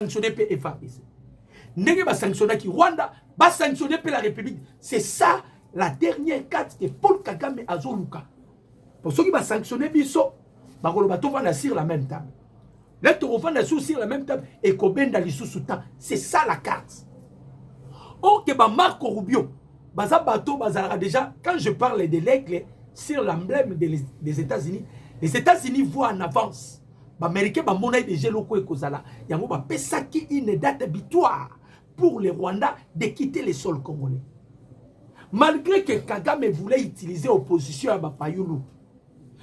sanctionner pe FARDC. Ndenge ba sanctionner ki Rwanda, ba sanctionner pe la République. C'est ça la dernière carte que Paul Kagame azoluka. Pour ceux qui va sanctionner biso, ba kolo bato va sur la même table. Là tu vas sur la même table et kobenda lisusu ta. C'est ça la carte. Or que ba Marco Rubio, baza bato bazara déjà quand je parle de l'aigle sur l'emblème des États-Unis, les États-Unis voient en avance. Les Américains ont monnaie de geloko et kozala. Yango ba pesaki une date butoir pour les Rwandais de quitter les sols congolais. Malgré que Kagame voulait utiliser l'opposition à Bapayulu,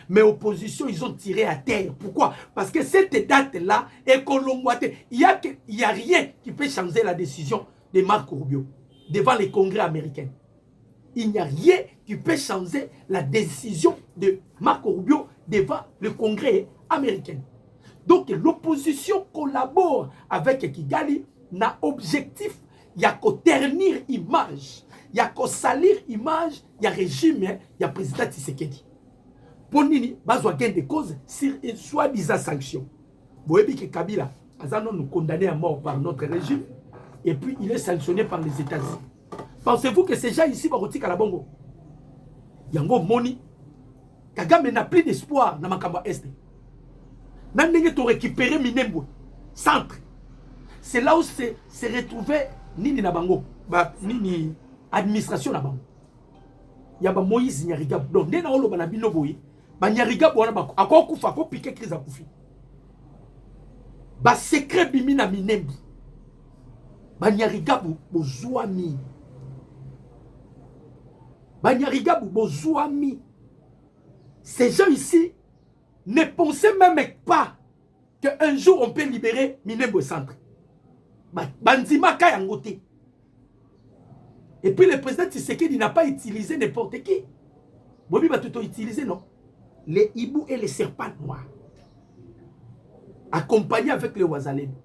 mais l'opposition, ils ont tiré à terre. Pourquoi? Parce que cette date-là est colomboitée. Il n'y a rien qui peut changer la décision de Marco Rubio devant les congrès américains. Il n'y a rien qui peut changer la décision de Marco Rubio devant le congrès américain. Donc l'opposition collabore avec Kigali, n'a objectif, il y a qu'à ternir image, il y a qu'à salir image, il y a régime, il y a président Tshisekedi. Pour nini, bazo gain de cause sur une soi-disant sanction. Boyebi que Kabila, Azano nous condamné à mort par notre régime, et puis il est sanctionné par les États-Unis. Pensez-vous que ces gens ici vont retirer à la bongo? Yango Moni, Kagame n'a plus d'espoir dans Makamba Est. N'a to récupérer Minembwe, centre. C'est là où s'est retrouvé Nini Nabango, Nini administration Nabango. Yaba Moïse Nyarigab. Donc, dès que na bino boye, ba Nyarigab wana ba akwa kufa ko piquer crise a kufi. Ba secret bimi na Minembwe. Ba Nyarigab bozwami. Ba Nyarigab bozwami. Ces gens ici ne pensaient même pas qu'un jour on peut libérer Minembwe Centre. Bandima Kayangote. Et puis le président Tshisekedi n'a pas utilisé n'importe qui. Bobi va tout utiliser, non? Les hibous et les serpents noirs. Accompagnés avec les Wazalendo.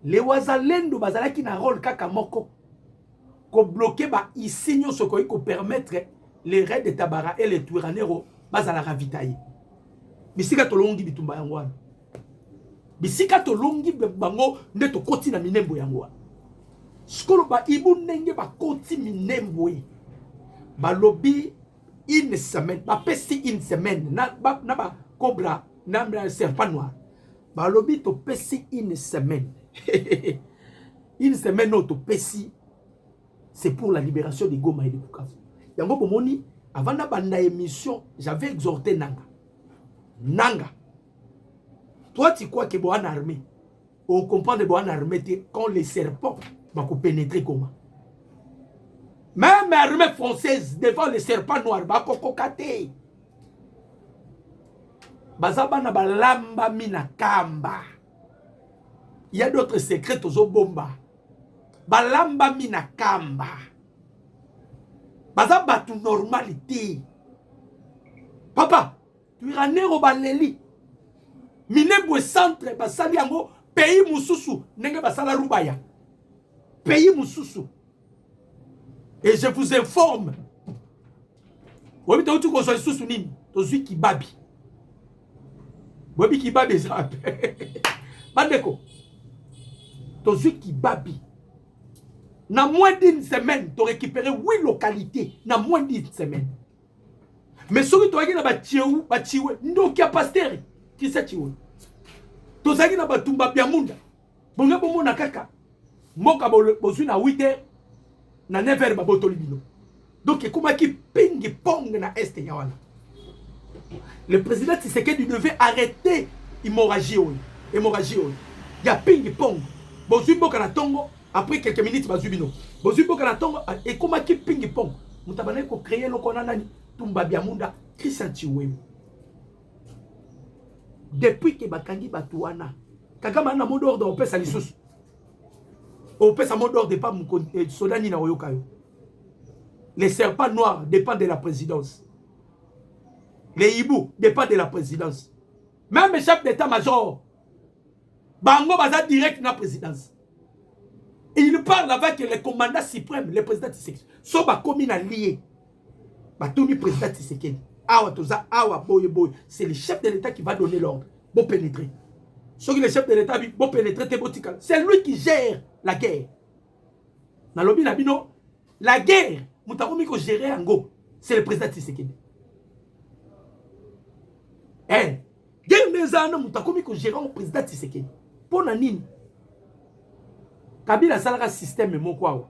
Les Wazalendo, bazala qui n'a rôle kakamoko. Ko bloquer ba ici ce qu'on permettre les raids de Tabara et les Turanero bazala ravitailler. Bisika tolongi bitumba yangwana. Bisika tolongi bango neto koti na Minembwe yangwana. Skolo ba ibu nenge ba koti Minembwe. Ba lobby une semaine, ba pesi une semaine na ba cobra na serpent noir. Ba lobby to pesi une semaine. Une semaine no to pesi. C'est pour la libération de Goma et de Bukavu. Yango bomoni avant na banda émission, j'avais exhorté Nanga. Toi tu crois que boan armée. On comprend de boan armée quand les serpents vont pénétrer comment. Même l'armée française devant les serpents noirs va kokokate. Bazaba na balamba mina kamba. Il y a d'autres secrets aux bomba. Balamba mina kamba. Bazaba tout normalité. Papa, tu es né au Baleli. Minembwe Centre basali yango pays mususu nenge basala Rubaya. Pays mususu. Et je vous informe. Wobi to tu ko so susu nini? To zui kibabi. Wobi kibabi za. Bandeko. To zui kibabi. Na moins d'une semaine, tu récupéré 8 localités. Na moins d'une semaine. Mais ce que tu as dit, tu as pasteur. Qui c'est tu as dit, tu as tumba biamunda. Bonga bomo na kaka. Moka bozu na 8h. Na 9h baboto libino. Donc, comment qui ping pong na est yawana. Le président Tshisekedi devait arrêter l'hémorragie. Hémorragie. Il y a ping pong. Bozu boka na tongo. Après quelques minutes, bazubino. Bozu boka na tongo. Et comment qui ping pong. Mutabane ko créer le konanani. Tumba biamunda. Christian Chiwem. Depuis que Bakangi Batouana, Kagama na mot d'ordre, on peut sa lisusu. On peut sa mot d'ordre pas Sodani na Oyokayo. Les serpents noirs dépendent de la présidence. Les hiboux dépendent de la présidence. Même le chef d'état-major, Bango Baza direct na présidence. Et il parle avec le commandant suprême, le président Tshisekedi. Soba commune lié. Batoumi président Tshisekedi. Awa toza awa boye boye. C'est le chef de l'État qui va donner l'ordre. Bon pénétrer. Ceux qui les chefs de l'État vont pénétrer tes boutiques. C'est lui qui gère la guerre. Dans le lobby, la guerre, Moutakoumi gérer en go, c'est le président Tshisekedi. Eh, guerre mezana Moutakoumi gérer le président Tshisekedi. Pour Nanine, Kabila Salara système mon quoi.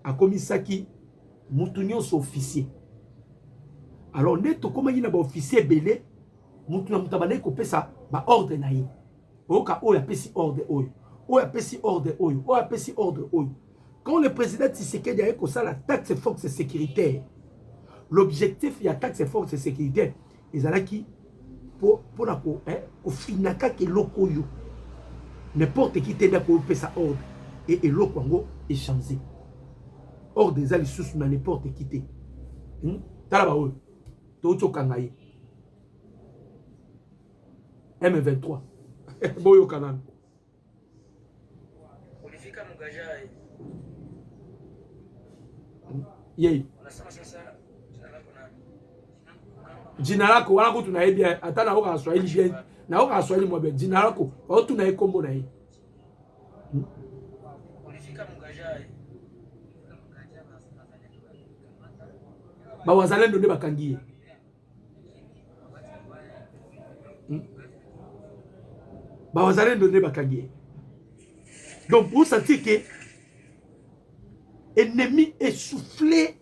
A commis ça qui Moutunion officier. Alors, neto comment il y a un officier belé, Moutunion Moutabane ko pesa ba ordre na ye. Oka oya pesi ordre oyo. Oya pesi ordre oyo. Oya pesi ordre oyo. Quand le président Tshisekedi a eu ça la taxe force sécuritaire, l'objectif il y a taxe force sécuritaire, ils allaient qui pour la au finaka que lokoyo n'importe qui t'aide pour payer sa ordre et lokongo est changé. Ordre des alliés sous n'importe qui t'aide. Talaba oyo. Toto kangaye. M23. Boyo kanan. Ulifika Mugajai. Yeye. Unasema sasa jina lako wala ko tunaibia hata na oka Swahili bien na oka Swahili mwa jina lako au tunaikombo na hii. Ulifika Mugajai. Ba wazalendo ndio bakangie. Ba wazalendo ndio bakangie. Donc vous sentez que ennemi essoufflé,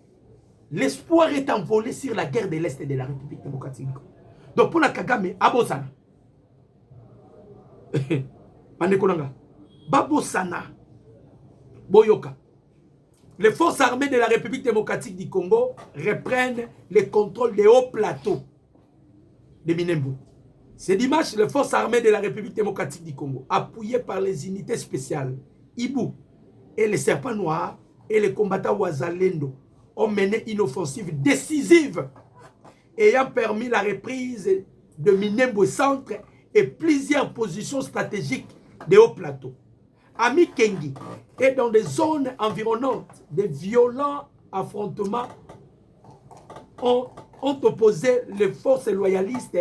l'espoir est envolé sur la guerre de l'Est de la République démocratique. Donc pour la Kagame, Abosana. Pandekonanga. Babosana. Boyoka. Les forces armées de la République démocratique du Congo reprennent le contrôle des hauts plateaux de Minembwe. Ce dimanche, les forces armées de la République démocratique du Congo, appuyées par les unités spéciales, Ibu et les serpents noirs, et les combattants Ouazalendo ont mené une offensive décisive ayant permis la reprise de Minembwe Centre et plusieurs positions stratégiques des hauts plateaux. À Mikengi et dans des zones environnantes, des violents affrontements ont opposé les forces loyalistes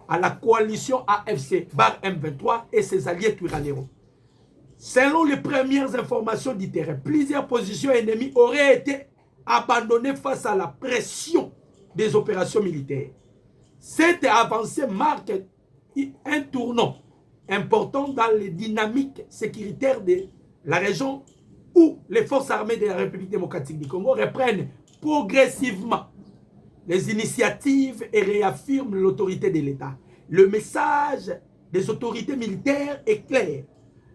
à la coalition AFC bar M23 et ses alliés Twiraneros. Selon les premières informations du terrain, plusieurs positions ennemies auraient été abandonnées face à la pression des opérations militaires. Cette avancée marque un tournant important dans les dynamiques sécuritaires de la région où les forces armées de la République démocratique du Congo reprennent progressivement les initiatives et réaffirment l'autorité de l'État. Le message des autorités militaires est clair.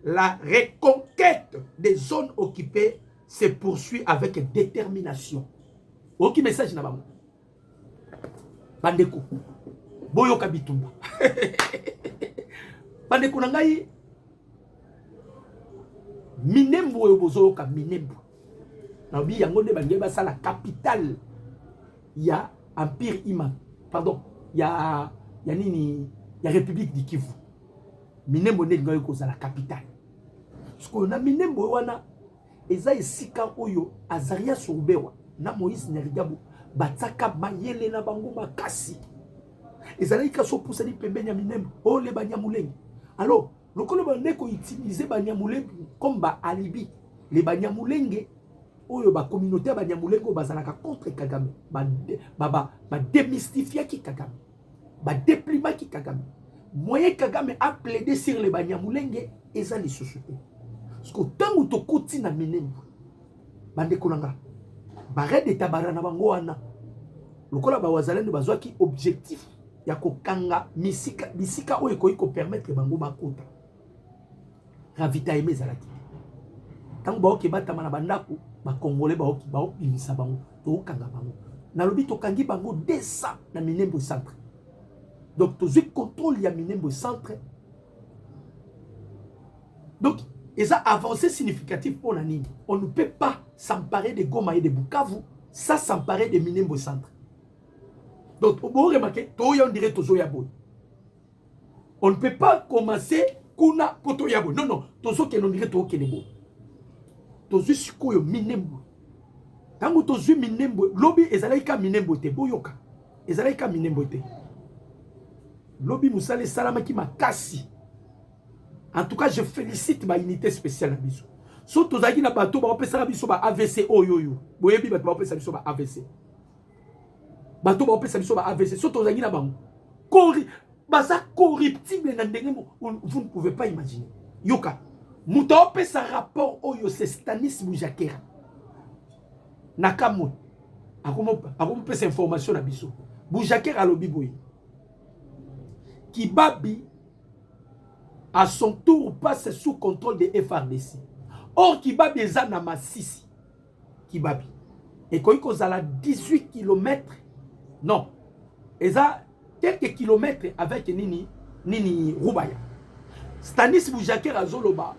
La reconquête des zones occupées se poursuit avec détermination. Aucun message n'a pas. Bandeko. Boyoka bitumba. Bandeko nangai. Minembwe obozoka Minembwe. Nabi yango ne bangeba sa la capitale. Ya Empire Imam. Pardon. Ya nini? Ya République du Kivu. Minembwe ne ngoyo koza la capitale. Parce que na Minembwe wana eza esika oyo Azaria Soubewa na Moïse Nyarigabo bataka mayele na bango makasi. Ezali ka so pousa di pembeni ya Minembwe o le Banyamulenge. Alors, lokolo bandeko utiliser Banyamulenge comme ba alibi. Les Banyamulenge oyo ba communauté Banyamulenge bazalaka contre Kagame. Ba démystifier ki Kagame. Ba déplimer ki Kagame. Moyen Kagame a plaidé sur les Banyamulenge eza les sociétés. Parce que tant que tu continues na Minembwe, bandeko nanga, barre de tabarana bango wana, lokola ba wazalendo bazwaki objectif ya kokanga bisika oyo ko permettre bango makota. Ravitailler ezalaki. Tant ba oki batama na bandako, ba congolais ba bimisa bango, to kanga bango. Na lobi to kangi bango 200 na Minembwe centre. Donc tu contrôle ya Minembwe centre. Donc et ça avancé significatif pour la ligne. On ne peut pas s'emparer de Goma et de Bukavu sans s'emparer de Minembwe centre. Donc, vous remarquez, on dirait Tozo Yaboy. On ne peut pas commencer Kuna Poto Yaboy. Non, non, Tozo qui on dirait Tozo Kenebo. Tozo Sikoyo Minembwe. Tango Tozo Minembwe, lobby ezalaika Minembwe te, Boyoka. Ezalaika Minembwe te. Lobby Moussale Salamaki Makasi. En tout cas, je félicite ma unité spéciale na biso. Surtout zaki na bato ba opesa biso ba AVC oyoyo. Boyebi bato ba opesa biso ba AVC. Bato ba opesa biso ba AVC. Surtout zaki na bango. Baza corruptible na ndenge vous ne pouvez pas imaginer. Yoka. Muta opesa rapport oyo c'est Stanis Boujakera. Nakamwe. Akomo pesa information na biso. Boujakera alobi boye. Kibabi à son tour passe sous contrôle de FRDC. Or, Kibabi est na Massisi. Kibabi. Et quand il a 18 km, non, il a quelques kilomètres avec Nini Roubaya. Stanis Boujakera Zoloba,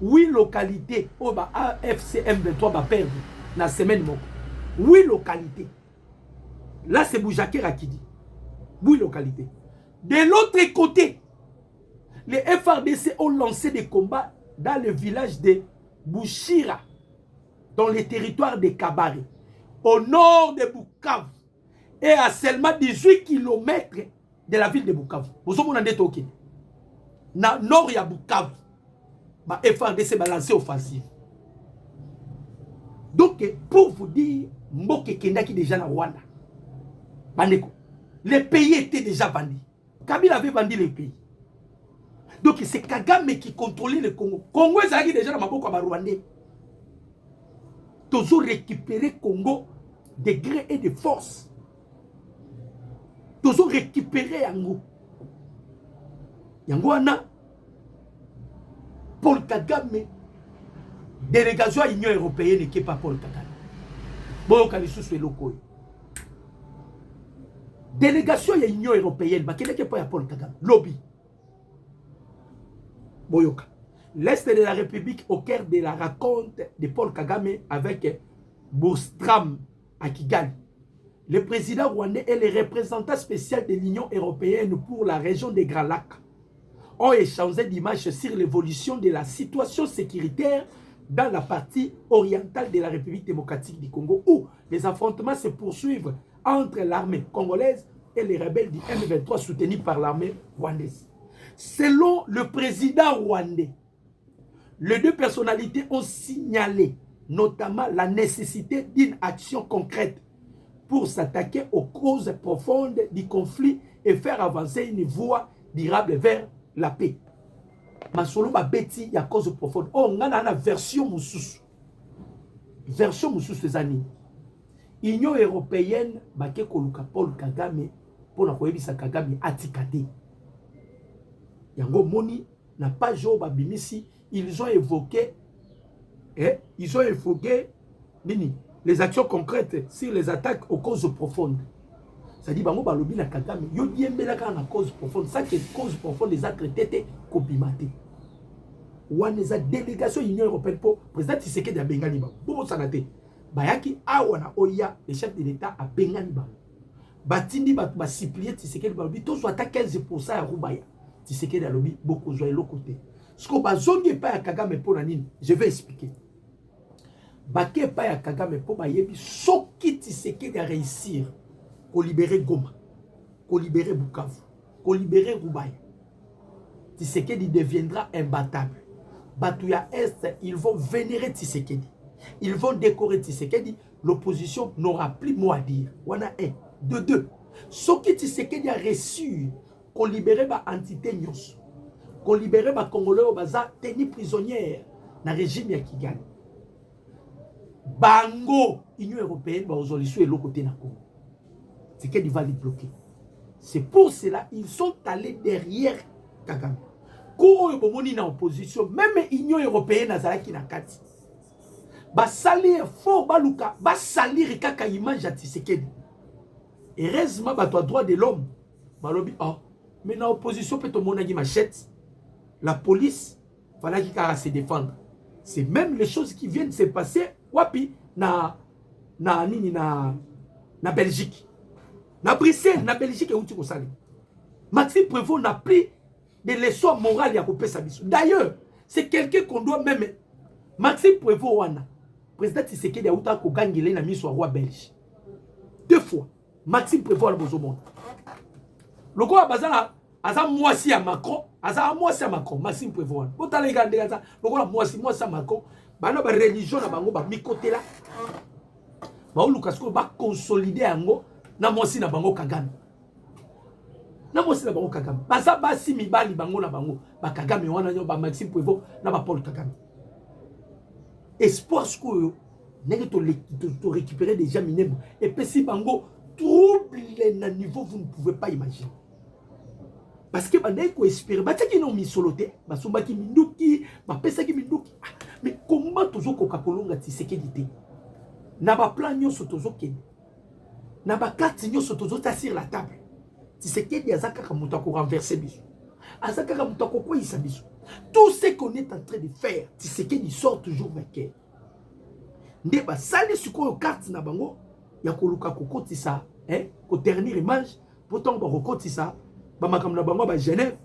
8 localités, au AFCM 23 va perdre la semaine. 8 localités. Là, c'est Boujakera qui dit. 8 localités. De l'autre côté, les FRDC ont lancé des combats dans le village de Bouchira, dans le territoire de Kabare, au nord de Bukavu, et à seulement 18 km de la ville de Bukavu. Vous avez dit que dans le nord, il y a Bukavu. Les FRDC ont lancé offensive. Donc, pour vous dire, Mboke Kendaki déjà dans Rwanda. Les pays étaient déjà vendus. Kabila avait vendu les pays. Donc c'est Kagame qui contrôlait le Congo. Congo est déjà dans ma boucle à Rwandais. Toujours récupérer Congo de gré et de force. Toujours récupérer Yango. Yango ana Paul Kagame. Délégation à l'Union européenne qui n'est pas Paul Kagame. Bon, quand il est local. Délégation à l'Union européenne, qui n'est pas Paul Kagame. Lobby. Boyoka. L'Est de la République au cœur de la raconte de Paul Kagame avec Bostram à Kigali. Le président rwandais et le représentant spécial de l'Union européenne pour la région des Grands Lacs ont échangé d'images sur l'évolution de la situation sécuritaire dans la partie orientale de la République démocratique du Congo où les affrontements se poursuivent entre l'armée congolaise et les rebelles du M23 soutenus par l'armée rwandaise. Selon le président rwandais, les deux personnalités ont signalé notamment la nécessité d'une action concrète pour s'attaquer aux causes profondes du conflit et faire avancer une voie durable vers la paix. Masolo babeti ya cause profonde. Oh, on a une version mususu. Version mususu les années. Union européenne bake koluka Paul Kagame pour na koyebisa Kagame atikate. Yango moni na page au babimisi, ils ont évoqué les actions concrètes sur les attaques aux causes profondes. C'est-à-dire bango balobi na Kagame yo diembela ka na cause profonde, ça que cause profonde des actes traité kobimate. Waneza délégation Union européenne pour président Tshisekedi a bengani ba. Bobo sanate. Bayaki awana oya le chef de l'État a bengani ba. Batindi ba supplier Tshisekedi ba bi to soit à 15% ya Rubaya. Tshisekedi a lobi beaucoup joie l'autre côté. Ce qu'on bazongi pa ya Kagame pour nini, je vais expliquer. Baké pa ya Kagame pour ba yebi soki Tshisekedi a réussir qu'on libérer Goma, qu'on libérer Bukavu, qu'on libérer Rubaya. Tshisekedi deviendra imbattable. Batouya Est, ils vont vénérer Tshisekedi. Ils vont décorer Tshisekedi. L'opposition n'aura plus mot à dire. Wana un. De deux. Ce que Tshisekedi a reçu, qu'on libérait ma entité Nyos, qu'on libérait ma Congolais au bazar, tenu prisonnière dans le régime ya Kigali. Bango, Union européenne, aujourd'hui, sur l'autre côté de Congo. Tshisekedi va les bloquer. C'est pour cela qu'ils sont allés derrière Kagame. Quand ils sont en opposition, même l'Union européenne a zalaki na kati. Ba salir fort baluka, ba salir kaka image à Tshisekedi. Heureusement, ba toi droit de l'homme. Balobi ah, mais dans l'opposition peut tout monde machette. La police, fallait qu'il se défendre. C'est même les choses qui viennent se passer wapi na Belgique. Na Bruxelles, na Belgique et où tu sali. Maxime Prévost n'a pris des leçons morales à couper sa mission. D'ailleurs, c'est quelqu'un qu'on doit même. Maxime Prévost wana. Président Tshisekedi a outa ko gangele na mission roi belge. 2 fois. Maxime Prévost a besoin monde. Le quoi bazala aza mwasi ya Macron, aza mwasi ya Macron, Maxime Prévost. Botala igande aza lokola mwasi ya Macron, bana ba religion na bango ba mikotela. Ba oluka siko ba consolider yango na mwasi na bango Kagame. Na mwasi na bango Kagame. Baza basi mibali bango na bango, ba Kagame wana nyo ba Maxime Prévost na ba Paul Kagame. Espoir siko nenge to récupérer déjà Minembwe et puis si bango trouble na niveau vous ne pouvez pas imaginer. Parce que bandai ko espérer ba taki no misoloté ba sombaki minduki ba pesaki minduki mais comment tozo ko kakolonga Tshisekedi te na ba plan nyoso tozo ke na ba carte nyoso tozo ta sur la table Tshisekedi azaka ka muta ko renverser biso azaka ka muta ko ko isa biso tout ce qu'on est en train de faire Tshisekedi sort toujours vainqueur nde ba sali sikoyo carte na bango ya koluka kokotisa ko ternir image pourtant ba kokotisa ba makambo na bango ba Genève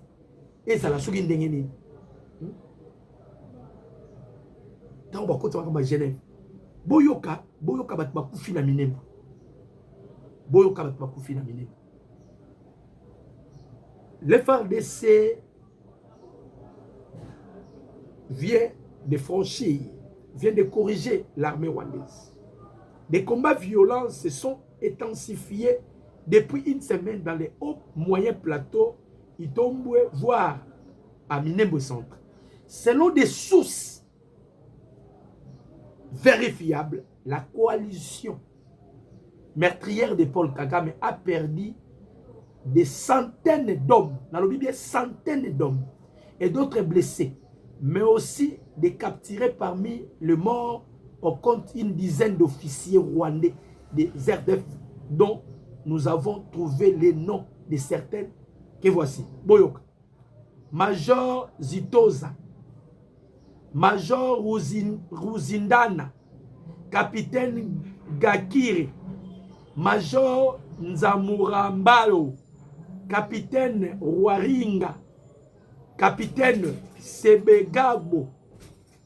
et ça la soki ndenge nini tant ba kokotisa ba Genève boyoka bat ba kufi na Minembwe boyoka bat ba kufi na Minembwe le FARDC vient de corriger l'armée rwandaise. Des combats violents se sont intensifiés depuis une semaine dans les hauts moyens plateaux Itombwe, voire à Minembwe Centre. Selon des sources vérifiables, la coalition meurtrière de Paul Kagame a perdu des centaines d'hommes, dans le Bible, centaines d'hommes, et d'autres blessés, mais aussi de capturer parmi les morts, on compte une dizaine d'officiers rwandais des RDF dont nous avons trouvé les noms de certains que voici. Boyoka, Major Zitoza, Major Ruzindana, Capitaine Gakiri, Major Nzamurambalo, Capitaine Waringa, Capitaine Sebegabo,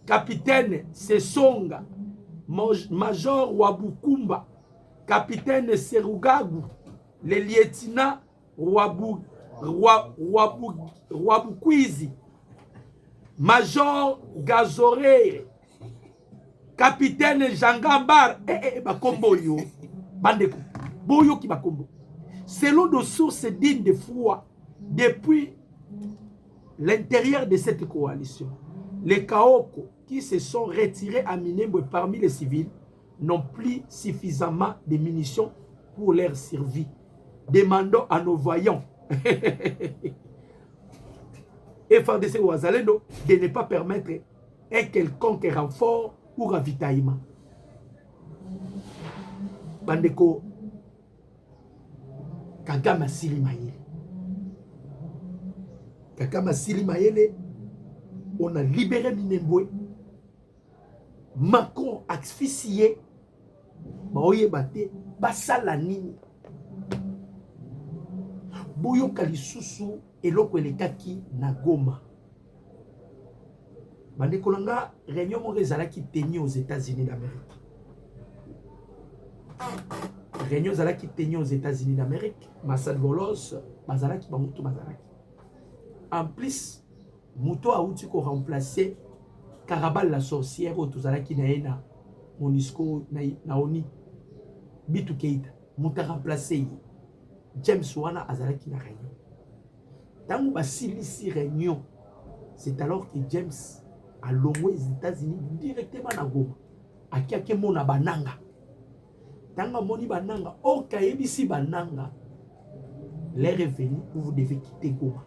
Capitaine Sesonga, Major Wabukumba, Capitaine Serugagu, le lieutenant Wabukwizi, Major Gazorere, Capitaine Jangambar, bakombo yo, bandeko, boyo ki bakombo. Selon nos sources dignes de foi, depuis l'intérieur de cette coalition, les Kaoko qui se sont retirés à Minembwe parmi les civils n'ont plus suffisamment de munitions pour leur survie. Demandons à nos voyants et FARDC Ouazalendo de ne pas permettre un quelconque renfort ou ravitaillement. Bandeko Kagame Sili Mayele. Kagame Sili Mayele, on a libéré Minembwe. Macron asphyxié. Baoye bate, basala nini. Boyo kalisusu eloko elekaki na Goma. Bandeko langa réunion mo ezalaki tenue aux États-Unis d'Amérique. Réunion zalaki tenue aux États-Unis d'Amérique, Massad Bolos, bazalaki bamutu bazalaki. En plus, Muto a outi ko remplacer Karabal la sorcière au tozalaki na ena Monisco na Oni Bitu Keita. Muta remplacer James Wana azalaki na réunion. Tango basilisi réunion, c'est alors que James a longé aux États-Unis directement na Goma. Akiake mona bananga. Tanga moni bananga, o kayebisi bananga, les revenus où vous devez quitter Goma.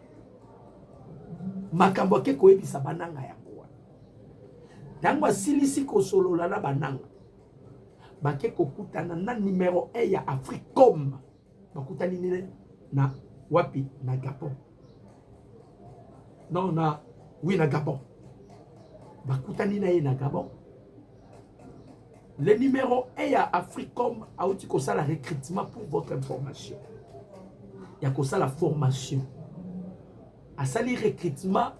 Makambo ke koyebisa bananga ya Goma. Tanga silisi ko solo la bananga. Bake kokutana na numéro 1 ya Africom. Bakutani nile na wapi na Gabon. Non na oui na Gabon. Bakutani na Gabon. Le numéro 1 à Africom a outil comme ça le recrutement pour votre information. Il y a comme ça la formation. À ça le recrutement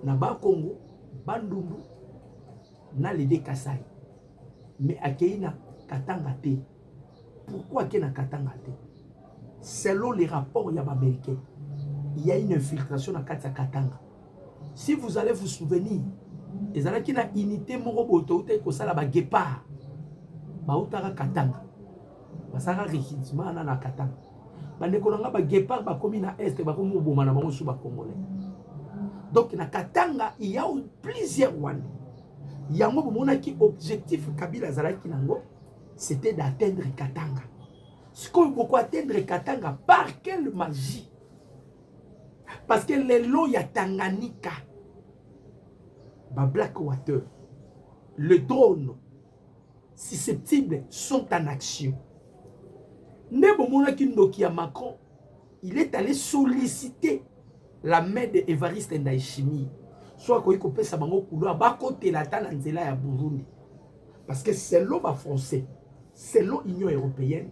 na Congo, Bandundu, na les Kasai. Mais à Keina Katanga te. Pourquoi Keina Katanga te? Selon les rapports américains, il y a une infiltration dans Katsa Katanga. Si vous allez vous souvenir, il y a une unité moroboto ko sala ba guépard. Ba utara Katanga. Ba sara recrutement na Katanga. Ba nekolanga ba guépard ba komi na est ba komi boma na bango sous ba congolais. Donc na Katanga, il y a plusieurs Rwandais. Il y a un moment qui objectif Kabila Zalaki nango, c'était d'atteindre Katanga. Ce qu'on peut atteindre Katanga par quelle magie? Parce que les lots ya Tanganyika, ba Blackwater, le drone susceptibles sont en action. Nebo mona ki ndoki ya Macron, il est allé solliciter la main de Évariste Ndayishimiye. Soit qu'on peut sa bango couloir ba côté la tana nzela ya Burundi. Parce que c'est l'eau français, c'est l'eau Union européenne.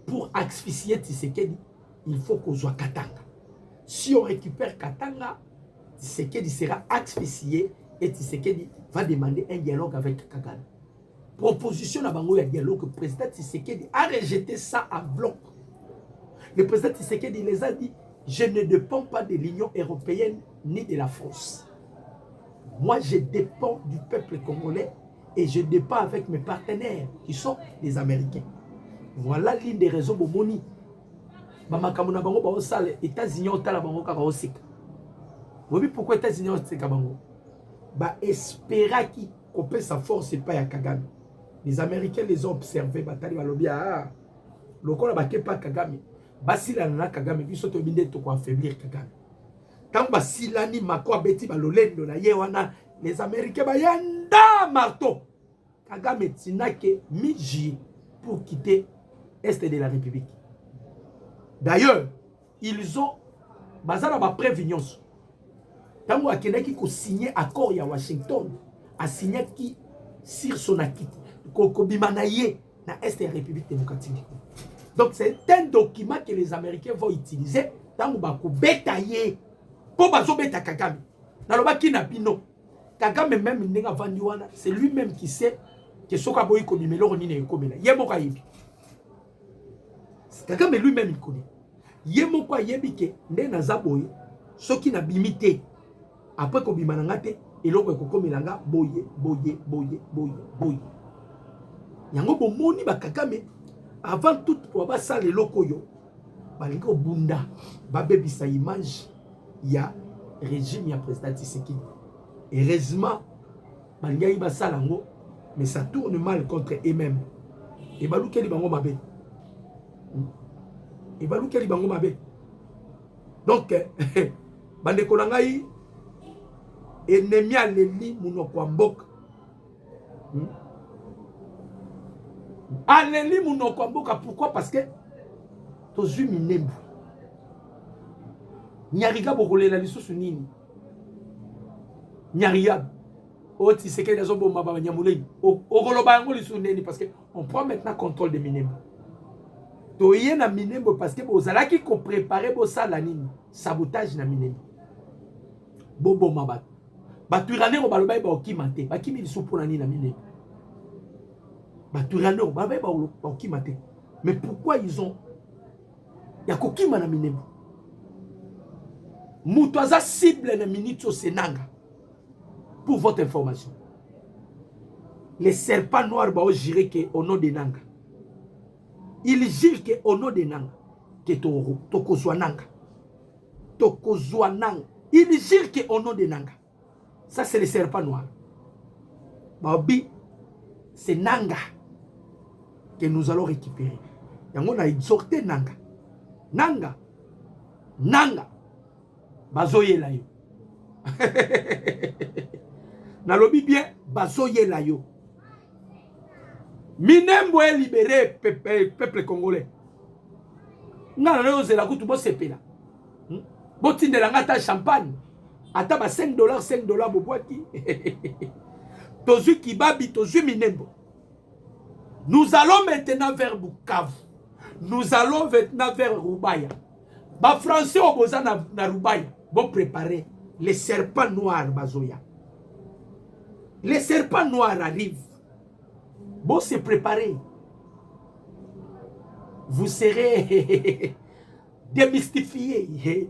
Pour asphyxier Tshisekedi, il faut qu'on soit Katanga. Si on récupère Katanga, Tshisekedi sera asphyxié et Tshisekedi va demander un dialogue avec Kagame. Proposition à bango ya dialogue, le président Tshisekedi a rejeté ça à bloc. Le président Tshisekedi les a dit: je ne dépends pas de l'Union européenne ni de la France. Moi, je dépends du peuple congolais et je dépends avec mes partenaires qui sont les Américains. Voilà l'une des raisons pour Moni. Bamakamuna bango ba osale États-Unis otala bango kaka osika. Vous voyez pourquoi États-Unis osika bango? Ba espéra qui couper sa force et pas ya Kagame. Les Américains les ont observés, batali balobi ah lokola ba kepa Kagame. Basila na Kagame biso to binde to ko affaiblir Kagame. Tant basilani mako abeti balolendo na ye wana les Américains ba yanda marteau. Kagame tinake miji pour quitter est de la République. D'ailleurs, ils ont bazala ba prévignance. Tango akenaki ko signer accord ya Washington, a signé qui sur son acquis ko bimanaye na est de la République démocratique. Donc c'est un document que les Américains vont utiliser tango ba ko betaye po bazo beta Kagame. Na loba ki na bino. Kagame même ndenga vandi wana, c'est lui-même qui sait que soka boyi ko bimelo ni ne komela. Yemo ka yebi. Kagame lui-même il connaît. Yemo kwa yebi ke nde na zaboyi soki na bimité. Après ko bimananga te eloko ko komelanga boye. Yango bomoni ba Kagame avant tout pour ba sale eloko yo balingo bunda ba bebisa image ya régime ya président Tshisekedi. Heureusement balinga ba salango mais ça tourne mal contre eux-mêmes. Et balukeli bango mabe. Et balukeli bango mabe. Donc bande konangai ennemi aleli munoko wa mboka. Aleli munoko wa mboka, pourquoi? Parce que tozu minembu. Nyariga bokolela lisusu nini? Nyariga oti seke dazo bomba ba nyamulei. Okoloba yango lisusu nini parce que on prend maintenant contrôle de minembu. Toye na minembu parce que bozalaki ko préparer bo sala nini? Sabotage na minembu. Bobo mabat. Baturanero baloba ba okimate. Bakimi lisusu pona nini na minembu. Baturanero baloba ba okimate. Mais pourquoi ils ont ya kokima na minembu? Mutoza cible na minute au Senanga. Pour votre information. Les serpents noirs ba juré que au nom de Nanga. Ils jurent que au nom de Nanga que tokozwa Nanga. Tokozwa Nanga. Ils jurent que au nom de Nanga. Ça c'est les serpents noirs. Babi c'est Nanga que nous allons récupérer. Yango na exhorté Nanga. Nanga. Bazoye la yo. Nalobi bien, bazoye la yo. Minembo est libéré, peuple congolais. Nga na yo zela kutu bo sepela. Bo tindela ngata champagne. Ata ba $5 bobwaki. Tozu kibabi, tozu minembo. Nous allons maintenant vers Bukavu. Nous allons maintenant vers Rubaya. Ba français oboza na Rubaya. Bon préparer les serpents noirs bazoya. Les serpents noirs arrivent. Bon se préparer. Vous serez démystifier.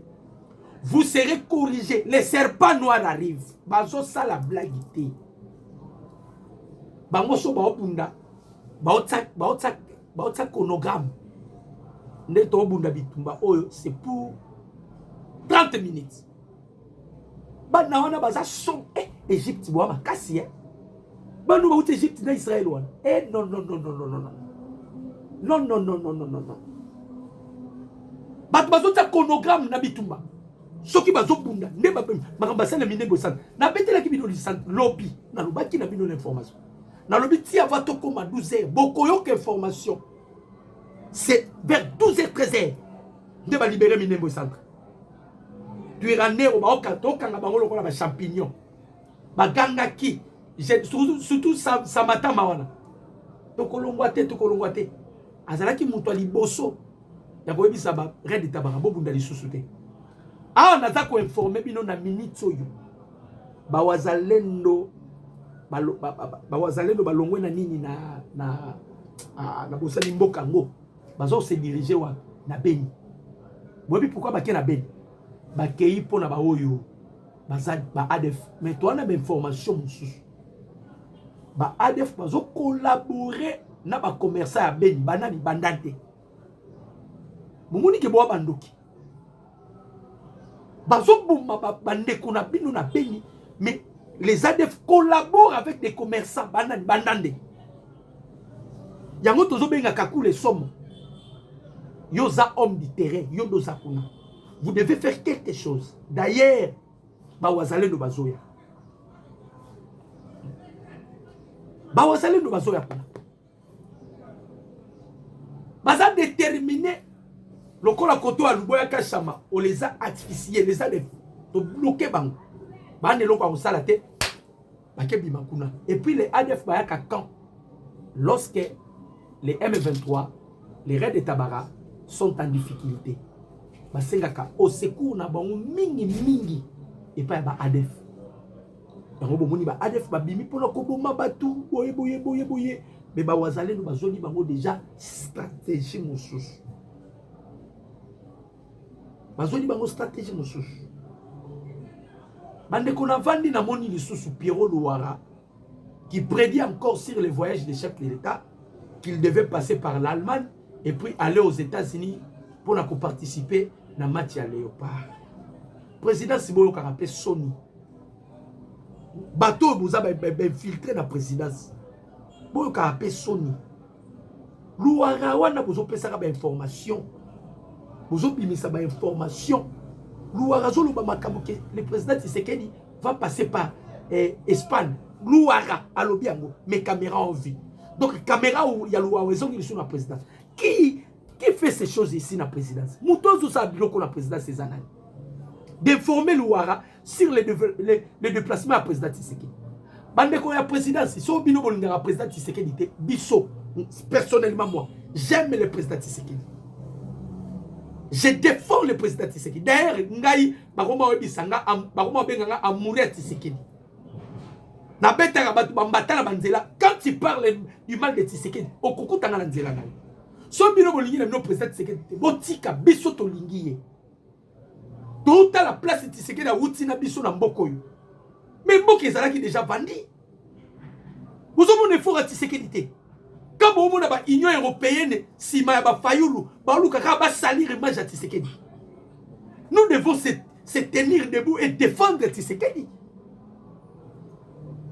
Vous serez corrigé. Les serpents noirs arrivent. Bazo ça la blague. Bango so baobunda. Baotsak konogramme. Neto obunda bitumba. Oh, c'est pour 30 minutes. Bana wana baza son. Égypte boa makasi. Banu ba Égypte na Israël wana. Non. Non. Bat bazo ta konogramme na bitumba. Soki bazo bunda. Ne ba makambasa na mine bosan. Na betela ki bino lisan lobby. Na lobaki na bino l'information. Na lobby ti avato koma 12h. Bokoyo que information. C'est vers 12h 13h. Ne ba libérer mine bosan. Tu es rané au baoka tokanga bango lokola ba champignon. Ba ganga ki. Surtout Samata Mawana. Tokolongwate. Azalaki mutu liboso. Ya koyebi saba red tabara bobunda lisusu te. Ah naza ko informer bino na minute oyo. Bawazalendo balongwe na nini na bosali mboka ngo. Bazo se diriger wa na Beni. Boyebi pourquoi ba ke na Beni? Ba kei pona ba oyo. Ba ADF. Mais toi na ba information mususu. Ba ADF bazo collaborer na ba commerçant ya Beni banani bandante. Mumuni ke boa bandoki. Bazo bouma bandeko na bino na Beni, mais les ADF collaborent avec des commerçants banani bandande. Yango tozo benga kakule somme. Yoza homme du terrain, yoza kuna. Vous devez faire quelque chose. D'ailleurs, bawazale no bazoya. Bawazale no bazoya kuna. Baza déterminé. Lokola koto a luboya kashama, on les a artificiés, les a bloqués bango. Bande loko a salate, bakebi makuna. Et puis les ADF bayaka quand lorsque les M23, les raids de Tabara sont en difficulté. Basengaka au secours na bango mingi et pas ba ADF. Bango bomoni ba ADF ba bimi pona ko boma batu boye. Mais ba wazale no bazoni bango déjà stratégie mosusu. Bazoni bango stratégie mosusu. Bande kona vandi na moni lisusu Pierrot Louara qui prédit encore sur les voyages des chefs de l'État qu'il devait passer par l'Allemagne et puis aller aux États-Unis pour participer na match à Léopard. Président Sibolo ka rappelé Sony. Bateau vous avez infiltré la présidence. Boyo ka rappelé Sony. Louara wana vous pesa ka information. Vous obimisa ba information. Louara zolo ba makambo ke le président Tshisekedi va passer par Espagne. Louara alobi yango mes caméras en vie. Donc caméra où il y a Louara ils sont sur la présidence. Qui fait ces choses ici dans la présidence? Moutozo sa biloko la présidence ces années. D'informer Louara sur les déplacements à la présidence Tshisekedi. Bande ko ya présidence, so bino bolinga la présidence Tshisekedi biso personnellement moi, j'aime le président Tshisekedi. Je défends le président Tshisekedi. D'ailleurs, ngai bakoma webisanga bakoma benganga amourir Tshisekedi. Na betaka batu bambata na banzela quand tu parles du mal de Tshisekedi, okukutanga na nzela ngai. So bino bolingi na no président Tshisekedi, botika biso to lingiye. Toute la place de Tshisekedi a outi na biso na mboko yo. Mais mboko ezalaki déjà bandi. Vous avez un effort à Tshisekedi. Quand vous avez l'Union européenne, si vous avez Fayoulou, vous avez salir l'image à Tshisekedi. Nous devons se tenir debout et défendre Tshisekedi.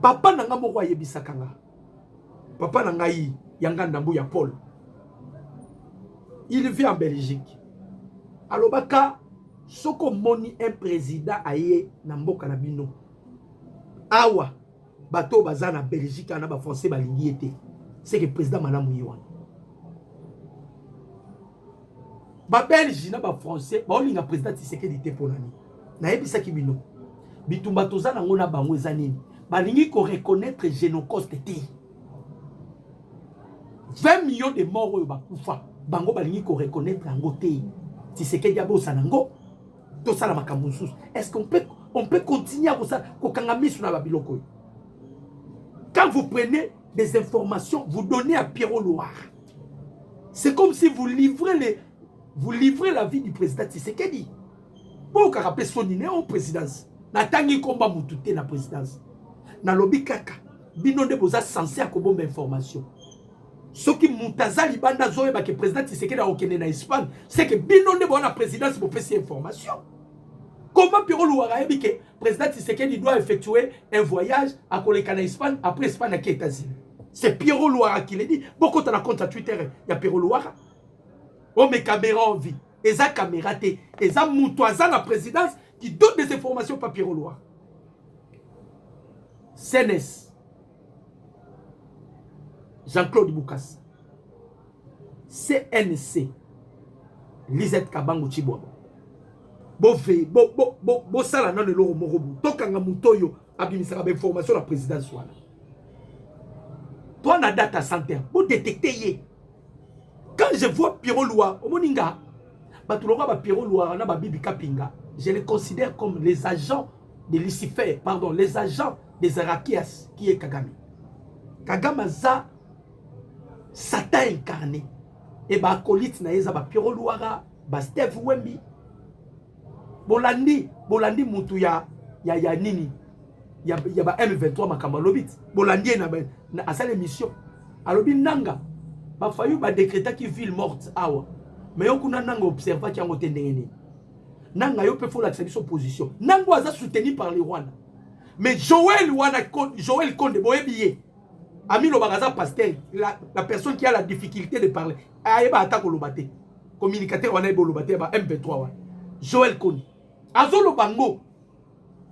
Papa nanga moko yebisakanga. Papa nanga yi yanga ndambu ya Paul. Il vit en Belgique. Alors baka soko moni un président aye na mboka na bino. Awa bato baza na Belgique na ba français balingi été. C'est que le président Madame Mouyiwan. Ba Belge na ba français, ba olinga président Tshisekedi te ponani. Na yebisa ki bino. Bitumba toza na ngona bango ezanini. Ba lingi ko reconnaître génocide te. 20 millions de morts oyo bakufa. Bango ba lingi ko reconnaître yango te. Tshisekedi abosa nango. To sala makambo nsusu. Est-ce qu'on peut continuer à ça ko kangamisu na ba biloko. Quand vous prenez des informations, vous donnez à Pierrot Louara. C'est comme si vous livrez vous livrez la vie du président Tshisekedi. Pour qu'on rappelle son iné en présidence. Natangi komba mutute na présidence. Na lobby kaka. Bino de boza censé à kobomba information. Ce qui mutaza libanda zoé ba que président Tshisekedi a okene na Espagne, c'est que bino de bona présidence pour passer information. Comment Pierrot Louara a dit que le président Tshisekedi doit effectuer un voyage à Koleka en Espagne, après Espagne à les États-Unis. C'est Pierrot Louara qui l'a dit. Beaucoup de compte à Twitter, il y a Pierrot Louara. Oh, mes caméras en vie. Et ça, caméra T. Et ça, Moutouaza, la présidence, qui donne des informations par Pierrot Louara. CNS. Jean-Claude Boukas. CNC. Lisette Kabango Chibouaba. Bo sala nan loro morobu tokanga mutoyo abimisaka ba information la présidence wana toi na data santé bo détecter ye quand je vois Pierrot Louara omoninga batulonga ba Pierrot Louara na ba Bibi Kapinga je les considère comme les agents de Lucifer pardon les agents des Arakias qui est Kagame za Satan incarné et ba acolyte na yeza ba Pierrot Louara ba Steve Wembi Bolandi mutu ya nini ya ba M23 makamba lobit Bolandi na asale mission alobi nanga ba fayu ba décréter qui ville morte awa mais yo kuna nanga observa ki ango tendengeni nanga yo pe faut la son position nanga aza soutenu par les Rwanda mais Joël Konde boyebiye ami lo bagaza pasteur la personne qui a la difficulté de parler ayeba attaque lobate communicateur wana ebo lobate ba M23 wa Joël Konde azolo bango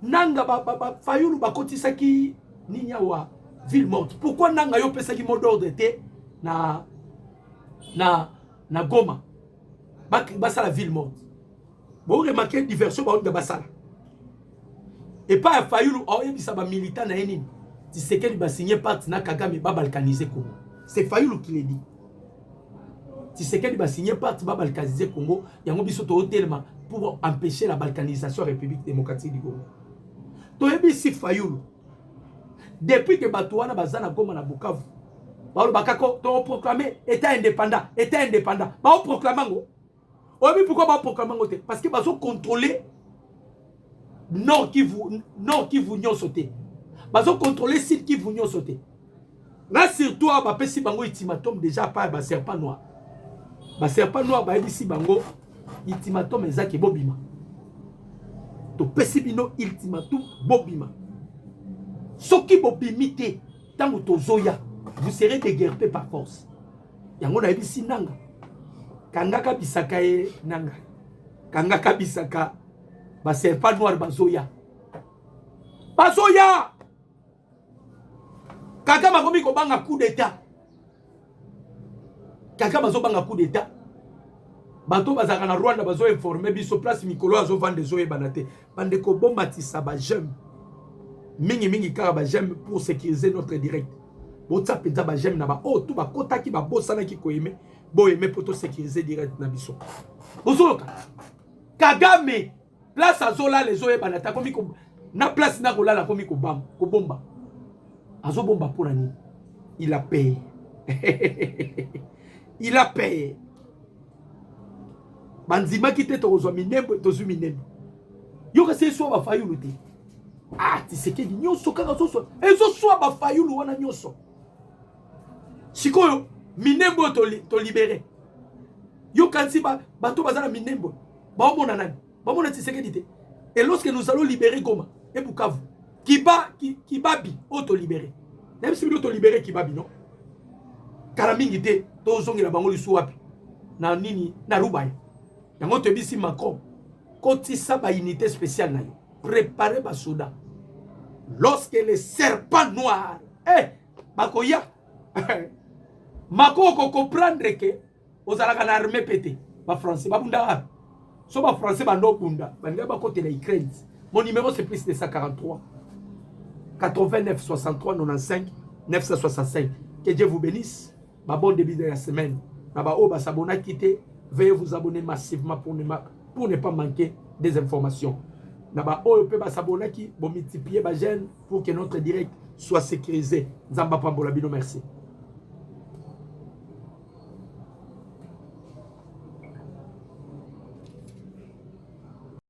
nanga ba fayulu bakotisa ki ninya wa ville morte pourquoi nanga yo pesa ki mot d'ordre te na Goma basa la ville morte bon remarquer diversion ba de basala et pas fayulu oyebisa ba militant na enini Tshisekedi ba signer parti na Kagame ba balkaniser Congo c'est fayulu qui le dit Tshisekedi ba signer parti ba balkaniser Congo yango biso to hotelma pour empêcher la balkanisation de la République démocratique du Congo. Toyebi si Fayoulou. Depuis que Batouana Bazana Goma na Bukavu, Baolo Bakako, to proclamé État indépendant, État indépendant. Bao proclamant go. Oyebi pourquoi bao proclamant go? Parce que bazo contrôler Nord qui vous nyon sauter. Bazo contrôler site qui vous nyon sauter. Là surtout ba pesi bango ultimatum déjà pas ba serpent noir. Ba serpent noir ba ebisi bango ultimatum ezaki bobima to pesibino ultimatum bobima soki bobimite tango tozoya vous serez déguerpé par force yango na ebisi nanga kangaka bisaka e nanga kangaka bisaka ba serpent noir bazoya kaka makomi ko banga coup d'état kaka bazo banga coup d'état bato bazaka na Rwanda bazo informer biso place mikolo azo vendre zo ebanate bande ko bombatisa ba j'aime mingi kaka ba j'aime pour sécuriser notre direct botsa penza ba j'aime na ba tout ba kota ki ba bosana ki ko aimer bo aimer pour to sécuriser direct na biso bozoloka Kagame place azola les zo ebanate komi ko na place na kolala komi ko bomba azo bomba pour nani il a payé il a payé Banzima qui te tozwa minembo tozu minembo yoka se so ba fayulu te Tshisekedi nyoso kaka so ezo so ba fayulu wana nyoso sikoyo minembo to libérer yoka nsi bato bazana minembo ba omona nani ba omona Tshisekedi te et lorsque nous allons libérer Goma et Bukavu Kibabi auto libérer même si auto libérer Kibabi non karamingi te tozongi na bango lisu wapi na nini na Rubaya yango te bisi Macron kotisa ba unité spéciale na yo préparer ba soda lorsque les serpents noirs bakoya Macron ko comprendre que ozalaka na armée pété ba français ba bunda so ba français ba no bunda banda ba côté la Ukraine. Mon numéro c'est plus de 143 89 63 95 965. Que Dieu vous bénisse. Ba bon début de la semaine. Na ba o ba s'abonner quitter. Veuillez vous abonner massivement pour ne pas manquer des informations. Naba o peut s'abonner qui bon multiplier ba gêne pour que notre direct soit sécurisé. Zamba Pambola Bino merci.